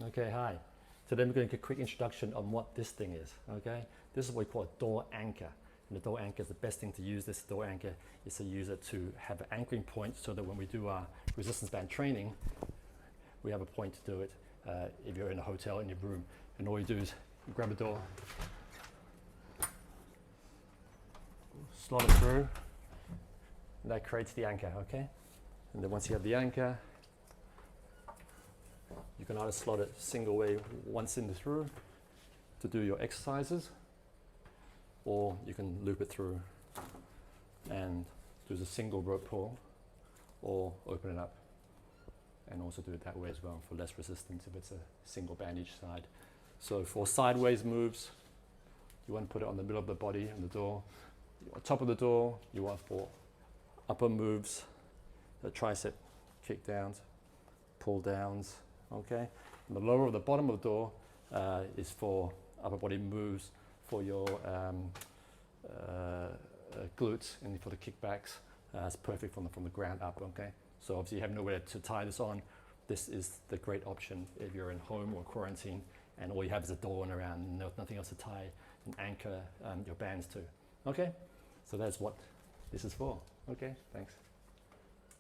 Okay, hi. Today we're going to get a quick introduction on what this thing is, okay? This is what we call a door anchor. And the door anchor is the best thing to use. This door anchor is to use it to have an anchoring point so that when we do our resistance band training, we have a point to do it. If you're in a hotel in your room, and all you do is you grab a door, slot it through, and that creates the anchor, okay? And then once you have the anchor, you can either slot it single way once in through to do your exercises, or you can loop it through and do the single rope pull, or open it up and also do it that way as well for less resistance if it's a single band each side. So for sideways moves, you want to put it on the middle of the body and the door. On top of the door, you want for upper moves, the tricep kick downs, pull downs, okay? And the lower of the bottom of the door is for upper body moves for your glutes and for the kickbacks. It's perfect from the ground up, okay? So obviously you have nowhere to tie this on. This is the great option if you're in home or quarantine and all you have is a door and around, nothing else to tie and anchor your bands to. Okay, so that's what this is for. Okay, thanks.